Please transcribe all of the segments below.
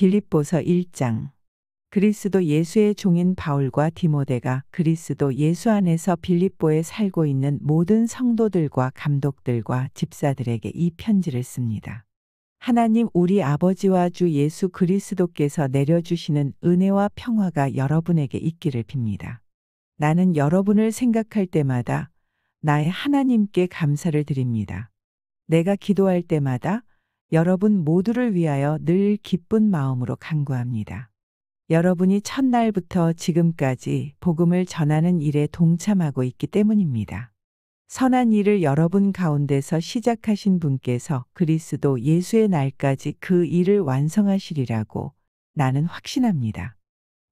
빌립보서 1장. 그리스도 예수의 종인 바울과 디모데가 그리스도 예수 안에서 빌립보에 살고 있는 모든 성도들과 감독들과 집사들에게 이 편지를 씁니다. 하나님 우리 아버지와 주 예수 그리스도께서 내려주시는 은혜와 평화가 여러분에게 있기를 빕니다. 나는 여러분을 생각할 때마다 나의 하나님께 감사를 드립니다. 내가 기도할 때마다 여러분 모두를 위하여 늘 기쁜 마음으로 간구합니다. 여러분이 첫날부터 지금까지 복음을 전하는 일에 동참하고 있기 때문입니다. 선한 일을 여러분 가운데서 시작하신 분께서 그리스도 예수의 날까지 그 일을 완성하시리라고 나는 확신합니다.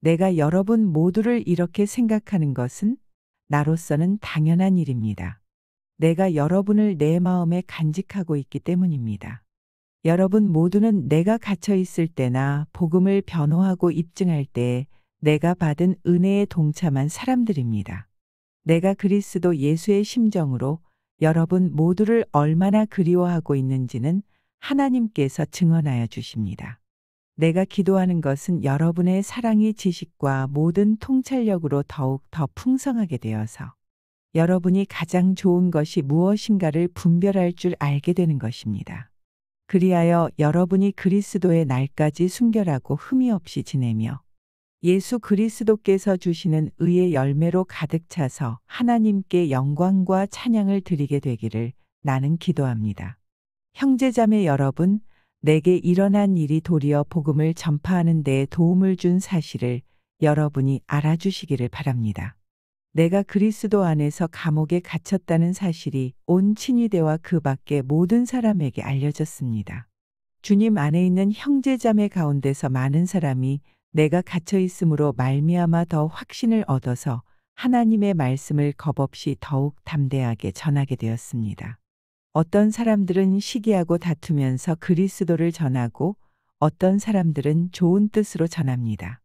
내가 여러분 모두를 이렇게 생각하는 것은 나로서는 당연한 일입니다. 내가 여러분을 내 마음에 간직하고 있기 때문입니다. 여러분 모두는 내가 갇혀 있을 때나 복음을 변호하고 입증할 때에 내가 받은 은혜에 동참한 사람들입니다. 내가 그리스도 예수의 심정으로 여러분 모두를 얼마나 그리워하고 있는지는 하나님께서 증언하여 주십니다. 내가 기도하는 것은 여러분의 사랑이 지식과 모든 통찰력으로 더욱 더 풍성하게 되어서 여러분이 가장 좋은 것이 무엇인가를 분별할 줄 알게 되는 것입니다. 그리하여 여러분이 그리스도의 날까지 순결하고 흠이 없이 지내며 예수 그리스도께서 주시는 의의 열매로 가득 차서 하나님께 영광과 찬양을 드리게 되기를 나는 기도합니다. 형제자매 여러분, 내게 일어난 일이 도리어 복음을 전파하는 데에 도움을 준 사실을 여러분이 알아주시기를 바랍니다. 내가 그리스도 안에서 감옥에 갇혔다는 사실이 온 친위대와 그 밖의 모든 사람에게 알려졌습니다. 주님 안에 있는 형제자매 가운데서 많은 사람이 내가 갇혀 있음으로 말미암아 더 확신을 얻어서 하나님의 말씀을 겁없이 더욱 담대하게 전하게 되었습니다. 어떤 사람들은 시기하고 다투면서 그리스도를 전하고 어떤 사람들은 좋은 뜻으로 전합니다.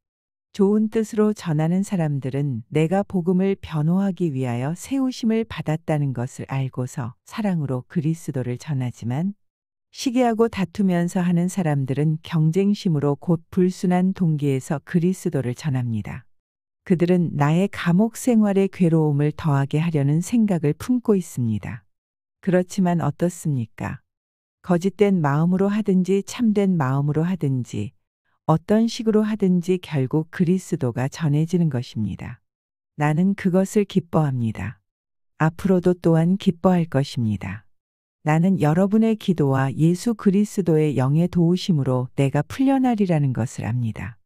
좋은 뜻으로 전하는 사람들은 내가 복음을 변호하기 위하여 세우심을 받았다는 것을 알고서 사랑으로 그리스도를 전하지만 시기하고 다투면서 하는 사람들은 경쟁심으로 곧 불순한 동기에서 그리스도를 전합니다. 그들은 나의 감옥 생활의 괴로움을 더하게 하려는 생각을 품고 있습니다. 그렇지만 어떻습니까? 거짓된 마음으로 하든지 참된 마음으로 하든지 어떤 식으로 하든지 결국 그리스도가 전해지는 것입니다. 나는 그것을 기뻐합니다. 앞으로도 또한 기뻐할 것입니다. 나는 여러분의 기도와 예수 그리스도의 영의 도우심으로 내가 풀려나리라는 것을 압니다.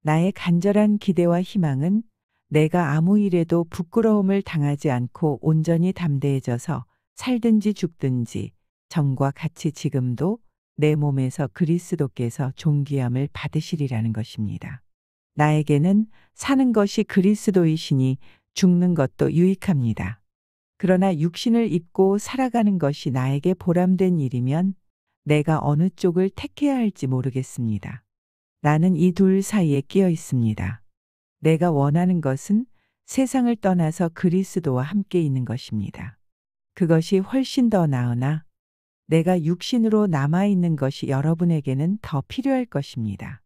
나의 간절한 기대와 희망은 내가 아무 일에도 부끄러움을 당하지 않고 온전히 담대해져서 살든지 죽든지 전과 같이 지금도 내 몸에서 그리스도께서 존귀함을 받으시리라는 것입니다. 나에게는 사는 것이 그리스도이시니 죽는 것도 유익합니다. 그러나 육신을 입고 살아가는 것이 나에게 보람된 일이면 내가 어느 쪽을 택해야 할지 모르겠습니다. 나는 이 둘 사이에 끼어 있습니다. 내가 원하는 것은 세상을 떠나서 그리스도와 함께 있는 것입니다. 그것이 훨씬 더 나으나 내가 육신으로 남아있는 것이 여러분에게는 더 필요할 것입니다.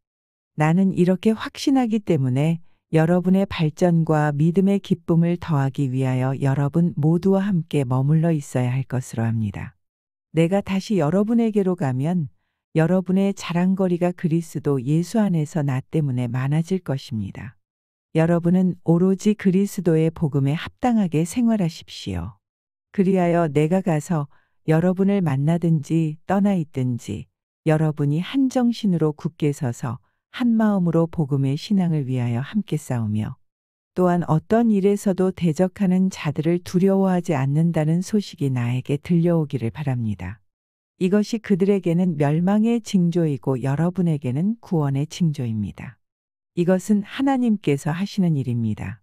나는 이렇게 확신하기 때문에 여러분의 발전과 믿음의 기쁨을 더하기 위하여 여러분 모두와 함께 머물러 있어야 할 것으로 합니다. 내가 다시 여러분에게로 가면 여러분의 자랑거리가 그리스도 예수 안에서 나 때문에 많아질 것입니다. 여러분은 오로지 그리스도의 복음에 합당하게 생활하십시오. 그리하여 내가 가서 여러분을 만나든지 떠나 있든지 여러분이 한정신으로 굳게 서서 한마음으로 복음의 신앙을 위하여 함께 싸우며 또한 어떤 일에서도 대적하는 자들을 두려워하지 않는다는 소식이 나에게 들려오기를 바랍니다. 이것이 그들에게는 멸망의 징조이고 여러분에게는 구원의 징조입니다. 이것은 하나님께서 하시는 일입니다.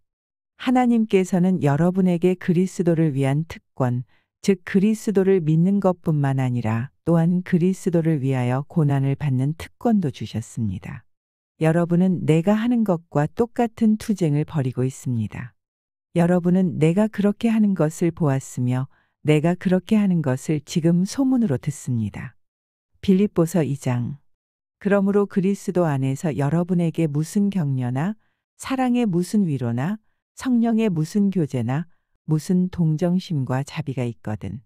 하나님께서는 여러분에게 그리스도를 위한 특권, 즉 그리스도를 믿는 것뿐만 아니라 또한 그리스도를 위하여 고난을 받는 특권도 주셨습니다. 여러분은 내가 하는 것과 똑같은 투쟁을 벌이고 있습니다. 여러분은 내가 그렇게 하는 것을 보았으며 내가 그렇게 하는 것을 지금 소문으로 듣습니다. 빌립보서 2장. 그러므로 그리스도 안에서 여러분에게 무슨 격려나 사랑의 무슨 위로나 성령의 무슨 교제나 무슨 동정심과 자비가 있거든.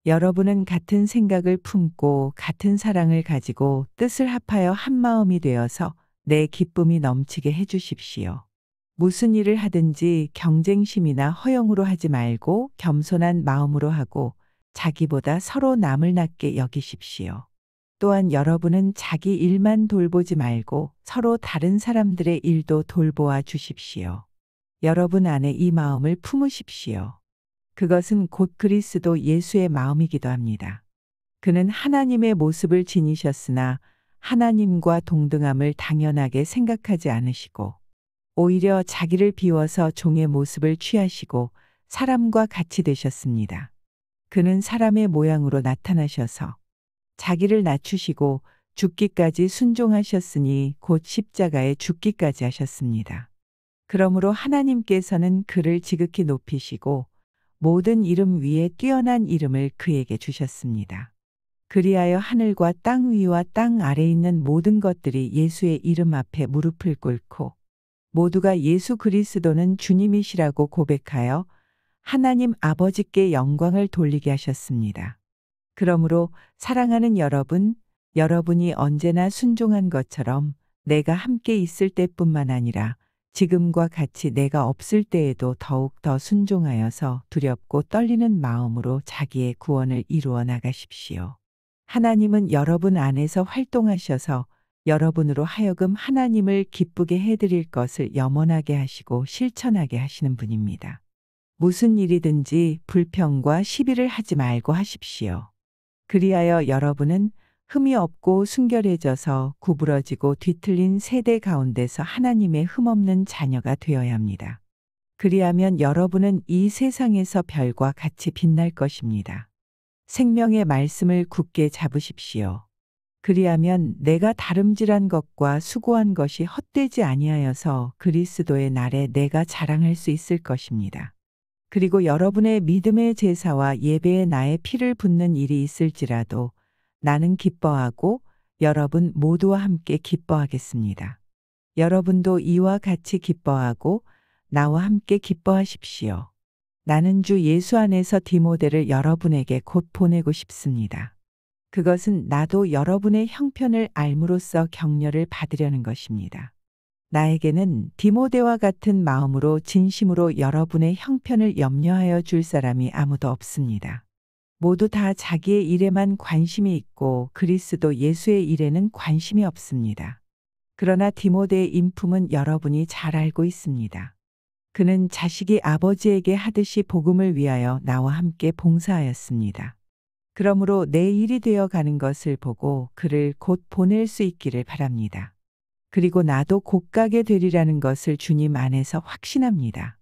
여러분은 같은 생각을 품고 같은 사랑을 가지고 뜻을 합하여 한 마음이 되어서 내 기쁨이 넘치게 해 주십시오. 무슨 일을 하든지 경쟁심이나 허영으로 하지 말고 겸손한 마음으로 하고 자기보다 서로 남을 낮게 여기십시오. 또한 여러분은 자기 일만 돌보지 말고 서로 다른 사람들의 일도 돌보아 주십시오. 여러분 안에 이 마음을 품으십시오. 그것은 곧 그리스도 예수의 마음이기도 합니다. 그는 하나님의 모습을 지니셨으나 하나님과 동등함을 당연하게 생각하지 않으시고 오히려 자기를 비워서 종의 모습을 취하시고 사람과 같이 되셨습니다. 그는 사람의 모양으로 나타나셔서 자기를 낮추시고 죽기까지 순종하셨으니 곧 십자가에 죽기까지 하셨습니다. 그러므로 하나님께서는 그를 지극히 높이시고 모든 이름 위에 뛰어난 이름을 그에게 주셨습니다. 그리하여 하늘과 땅 위와 땅 아래 있는 모든 것들이 예수의 이름 앞에 무릎을 꿇고 모두가 예수 그리스도는 주님이시라고 고백하여 하나님 아버지께 영광을 돌리게 하셨습니다. 그러므로 사랑하는 여러분, 여러분이 언제나 순종한 것처럼 내가 함께 있을 때뿐만 아니라 지금과 같이 내가 없을 때에도 더욱 더 순종하여서 두렵고 떨리는 마음으로 자기의 구원을 이루어 나가십시오. 하나님은 여러분 안에서 활동하셔서 여러분으로 하여금 하나님을 기쁘게 해드릴 것을 염원하게 하시고 실천하게 하시는 분입니다. 무슨 일이든지 불평과 시비를 하지 말고 하십시오. 그리하여 여러분은 흠이 없고 순결해져서 구부러지고 뒤틀린 세대 가운데서 하나님의 흠없는 자녀가 되어야 합니다. 그리하면 여러분은 이 세상에서 별과 같이 빛날 것입니다. 생명의 말씀을 굳게 잡으십시오. 그리하면 내가 다름질한 것과 수고한 것이 헛되지 아니하여서 그리스도의 날에 내가 자랑할 수 있을 것입니다. 그리고 여러분의 믿음의 제사와 예배에 나의 피를 붓는 일이 있을지라도 나는 기뻐하고 여러분 모두와 함께 기뻐하겠습니다. 여러분도 이와 같이 기뻐하고 나와 함께 기뻐하십시오. 나는 주 예수 안에서 디모데를 여러분에게 곧 보내고 싶습니다. 그것은 나도 여러분의 형편을 알므로써 격려를 받으려는 것입니다. 나에게는 디모데와 같은 마음으로 진심으로 여러분의 형편을 염려하여 줄 사람이 아무도 없습니다. 모두 다 자기의 일에만 관심이 있고 그리스도 예수의 일에는 관심이 없습니다. 그러나 디모데의 인품은 여러분이 잘 알고 있습니다. 그는 자식이 아버지에게 하듯이 복음을 위하여 나와 함께 봉사하였습니다. 그러므로 내 일이 되어 가는 것을 보고 그를 곧 보낼 수 있기를 바랍니다. 그리고 나도 곧 가게 되리라는 것을 주님 안에서 확신합니다.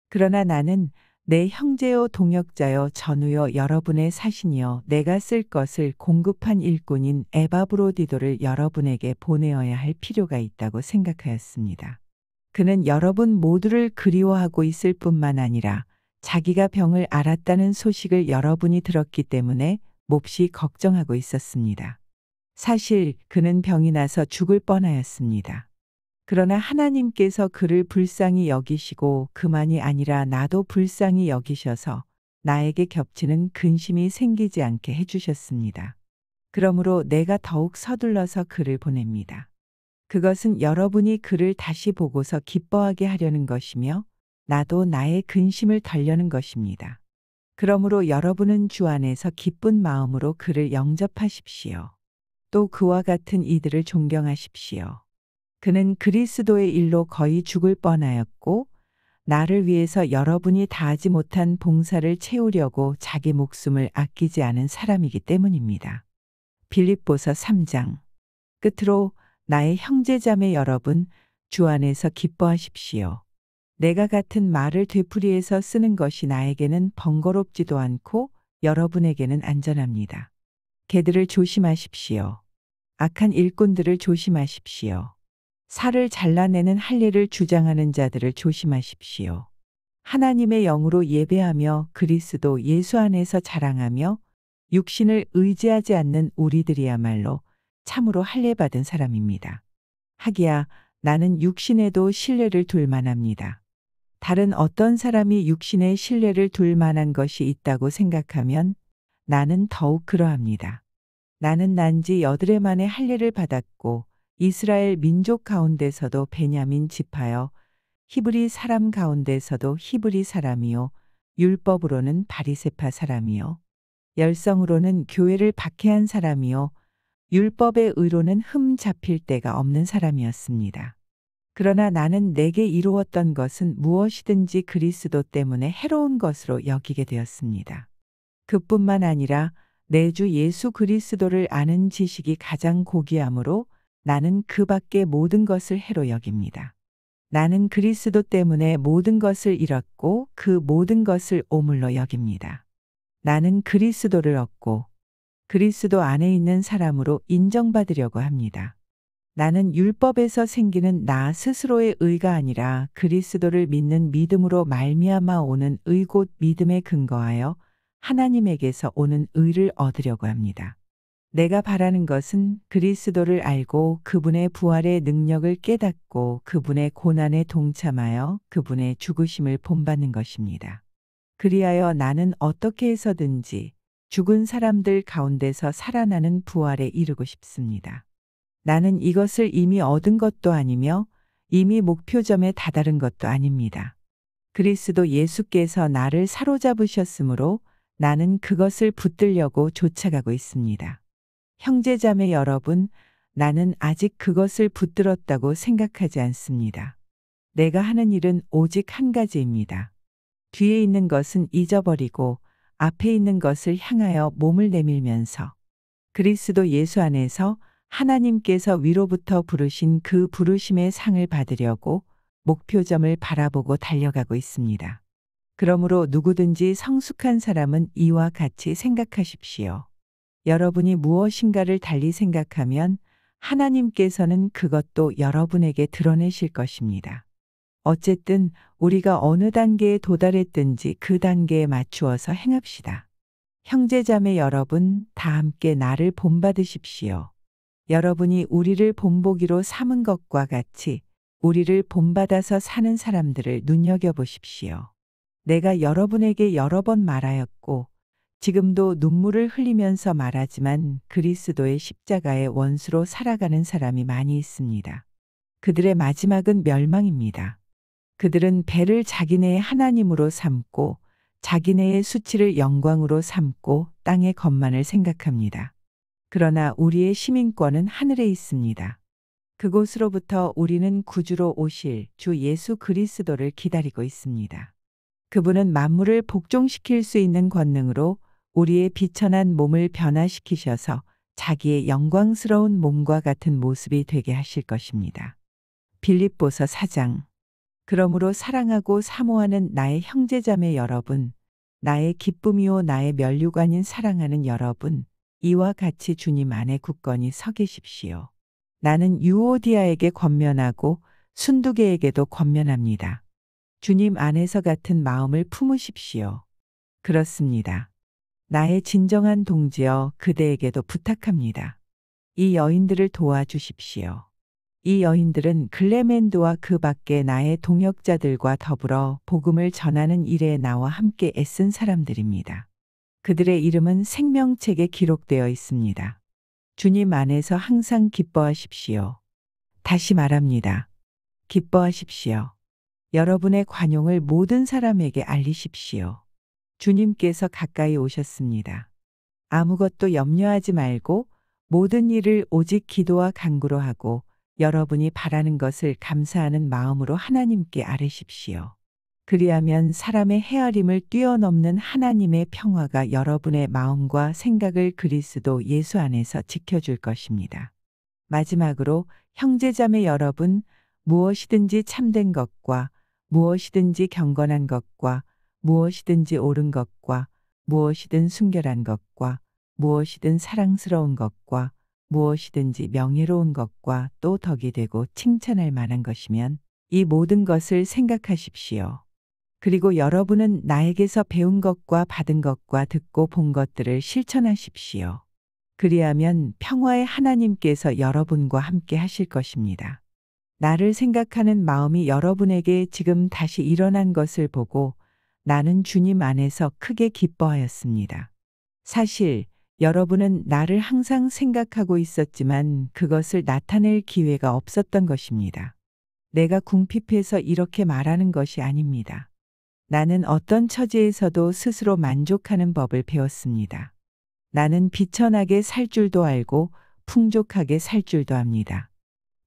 그러나 나는 내 형제요 동역자요 전우요 여러분의 사신이요 내가 쓸 것을 공급한 일꾼인 에바브로디도를 여러분에게 보내어야 할 필요가 있다고 생각하였습니다. 그는 여러분 모두를 그리워하고 있을 뿐만 아니라 자기가 병을 앓았다는 소식을 여러분이 들었기 때문에 몹시 걱정하고 있었습니다. 사실 그는 병이 나서 죽을 뻔하였습니다. 그러나 하나님께서 그를 불쌍히 여기시고 그만이 아니라 나도 불쌍히 여기셔서 나에게 겹치는 근심이 생기지 않게 해주셨습니다. 그러므로 내가 더욱 서둘러서 그를 보냅니다. 그것은 여러분이 그를 다시 보고서 기뻐하게 하려는 것이며 나도 나의 근심을 덜려는 것입니다. 그러므로 여러분은 주 안에서 기쁜 마음으로 그를 영접하십시오. 또 그와 같은 이들을 존경하십시오. 그는 그리스도의 일로 거의 죽을 뻔하였고 나를 위해서 여러분이 다하지 못한 봉사를 채우려고 자기 목숨을 아끼지 않은 사람이기 때문입니다. 빌립보서 3장. 끝으로 나의 형제자매 여러분, 주 안에서 기뻐하십시오. 내가 같은 말을 되풀이해서 쓰는 것이 나에게는 번거롭지도 않고 여러분에게는 안전합니다. 개들을 조심하십시오. 악한 일꾼들을 조심하십시오. 살을 잘라내는 할례를 주장하는 자들을 조심하십시오. 하나님의 영으로 예배하며 그리스도 예수 안에서 자랑하며 육신을 의지하지 않는 우리들이야말로 참으로 할례받은 사람입니다. 하기야 나는 육신에도 신뢰를 둘 만합니다. 다른 어떤 사람이 육신에 신뢰를 둘 만한 것이 있다고 생각하면 나는 더욱 그러합니다. 나는 난지 여드레 만에 할례를 받았고 이스라엘 민족 가운데서도 베냐민 지파여 히브리 사람 가운데서도 히브리 사람이요 율법으로는 바리새파 사람이요 열성으로는 교회를 박해한 사람이요 율법의 의로는 흠 잡힐 데가 없는 사람이었습니다. 그러나 나는 내게 이루었던 것은 무엇이든지 그리스도 때문에 해로운 것으로 여기게 되었습니다. 그뿐만 아니라 내 주 예수 그리스도를 아는 지식이 가장 고귀하므로 나는 그 밖의 모든 것을 해로 여깁니다. 나는 그리스도 때문에 모든 것을 잃었고 그 모든 것을 오물로 여깁니다. 나는 그리스도를 얻고 그리스도 안에 있는 사람으로 인정받으려고 합니다. 나는 율법에서 생기는 나 스스로의 의가 아니라 그리스도를 믿는 믿음으로 말미암아 오는 의 곧 믿음에 근거하여 하나님에게서 오는 의를 얻으려고 합니다. 내가 바라는 것은 그리스도를 알고 그분의 부활의 능력을 깨닫고 그분의 고난에 동참하여 그분의 죽으심을 본받는 것입니다. 그리하여 나는 어떻게 해서든지 죽은 사람들 가운데서 살아나는 부활에 이르고 싶습니다. 나는 이것을 이미 얻은 것도 아니며 이미 목표점에 다다른 것도 아닙니다. 그리스도 예수께서 나를 사로잡으셨으므로 나는 그것을 붙들려고 쫓아가고 있습니다. 형제자매 여러분, 나는 아직 그것을 붙들었다고 생각하지 않습니다. 내가 하는 일은 오직 한 가지입니다. 뒤에 있는 것은 잊어버리고 앞에 있는 것을 향하여 몸을 내밀면서 그리스도 예수 안에서 하나님께서 위로부터 부르신 그 부르심의 상을 받으려고 목표점을 바라보고 달려가고 있습니다. 그러므로 누구든지 성숙한 사람은 이와 같이 생각하십시오. 여러분이 무엇인가를 달리 생각하면 하나님께서는 그것도 여러분에게 드러내실 것입니다. 어쨌든 우리가 어느 단계에 도달했든지 그 단계에 맞추어서 행합시다. 형제자매 여러분, 다 함께 나를 본받으십시오. 여러분이 우리를 본보기로 삼은 것과 같이 우리를 본받아서 사는 사람들을 눈여겨보십시오. 내가 여러분에게 여러 번 말하였고 지금도 눈물을 흘리면서 말하지만 그리스도의 십자가의 원수로 살아가는 사람이 많이 있습니다. 그들의 마지막은 멸망입니다. 그들은 배를 자기네의 하나님으로 삼고 자기네의 수치를 영광으로 삼고 땅의 것만을 생각합니다. 그러나 우리의 시민권은 하늘에 있습니다. 그곳으로부터 우리는 구주로 오실 주 예수 그리스도를 기다리고 있습니다. 그분은 만물을 복종시킬 수 있는 권능으로 우리의 비천한 몸을 변화시키셔서 자기의 영광스러운 몸과 같은 모습이 되게 하실 것입니다. 빌립보서 4장. 그러므로 사랑하고 사모하는 나의 형제자매 여러분, 나의 기쁨이요 나의 면류관인 사랑하는 여러분, 이와 같이 주님 안에 굳건히 서 계십시오. 나는 유오디아에게 권면하고 순두계에게도 권면합니다. 주님 안에서 같은 마음을 품으십시오. 그렇습니다. 나의 진정한 동지여 그대에게도 부탁합니다. 이 여인들을 도와주십시오. 이 여인들은 글레멘드와 그 밖에 나의 동역자들과 더불어 복음을 전하는 일에 나와 함께 애쓴 사람들입니다. 그들의 이름은 생명책에 기록되어 있습니다. 주님 안에서 항상 기뻐하십시오. 다시 말합니다. 기뻐하십시오. 여러분의 관용을 모든 사람에게 알리십시오. 주님께서 가까이 오셨습니다. 아무것도 염려하지 말고 모든 일을 오직 기도와 간구로 하고 여러분이 바라는 것을 감사하는 마음으로 하나님께 아뢰십시오. 그리하면 사람의 헤아림을 뛰어넘는 하나님의 평화가 여러분의 마음과 생각을 그리스도 예수 안에서 지켜줄 것입니다. 마지막으로 형제자매 여러분, 무엇이든지 참된 것과 무엇이든지 경건한 것과 무엇이든지 옳은 것과 무엇이든 순결한 것과 무엇이든 사랑스러운 것과 무엇이든지 명예로운 것과 또 덕이 되고 칭찬할 만한 것이면 이 모든 것을 생각하십시오. 그리고 여러분은 나에게서 배운 것과 받은 것과 듣고 본 것들을 실천하십시오. 그리하면 평화의 하나님께서 여러분과 함께 하실 것입니다. 나를 생각하는 마음이 여러분에게 지금 다시 일어난 것을 보고 나는 주님 안에서 크게 기뻐하였습니다. 사실 여러분은 나를 항상 생각하고 있었지만 그것을 나타낼 기회가 없었던 것입니다. 내가 궁핍해서 이렇게 말하는 것이 아닙니다. 나는 어떤 처지에서도 스스로 만족하는 법을 배웠습니다. 나는 비천하게 살 줄도 알고 풍족하게 살 줄도 압니다.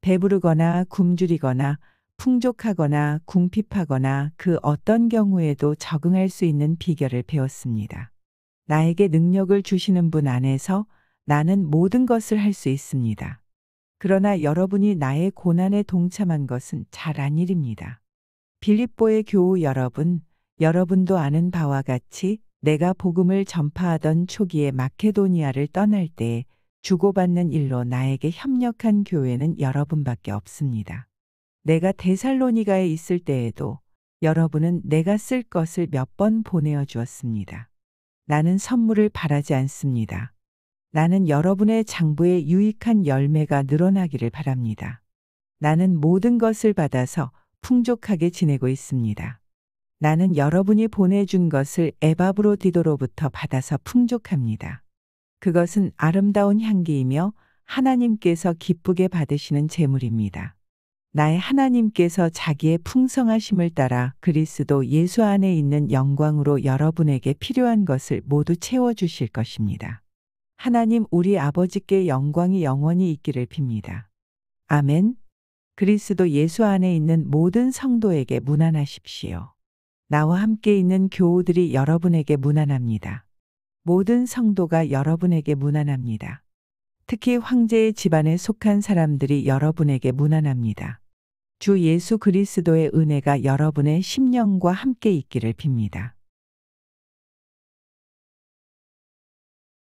배부르거나 굶주리거나 풍족하거나 궁핍하거나 그 어떤 경우에도 적응할 수 있는 비결을 배웠습니다. 나에게 능력을 주시는 분 안에서 나는 모든 것을 할 수 있습니다. 그러나 여러분이 나의 고난에 동참한 것은 잘한 일입니다. 빌립보의 교우 여러분, 여러분도 아는 바와 같이 내가 복음을 전파하던 초기에 마케도니아를 떠날 때 주고받는 일로 나에게 협력한 교회는 여러분밖에 없습니다. 내가 데살로니가에 있을 때에도 여러분은 내가 쓸 것을 몇 번 보내어 주었습니다. 나는 선물을 바라지 않습니다. 나는 여러분의 장부에 유익한 열매가 늘어나기를 바랍니다. 나는 모든 것을 받아서 풍족하게 지내고 있습니다. 나는 여러분이 보내준 것을 에바브로디도로부터 받아서 풍족합니다. 그것은 아름다운 향기이며 하나님께서 기쁘게 받으시는 제물입니다. 나의 하나님께서 자기의 풍성하심을 따라 그리스도 예수 안에 있는 영광으로 여러분에게 필요한 것을 모두 채워주실 것입니다. 하나님 우리 아버지께 영광이 영원히 있기를 빕니다. 아멘. 그리스도 예수 안에 있는 모든 성도에게 문안하십시오. 나와 함께 있는 교우들이 여러분에게 문안합니다. 모든 성도가 여러분에게 문안합니다. 특히 황제의 집안에 속한 사람들이 여러분에게 문안합니다. 주 예수 그리스도의 은혜가 여러분의 심령과 함께 있기를 빕니다.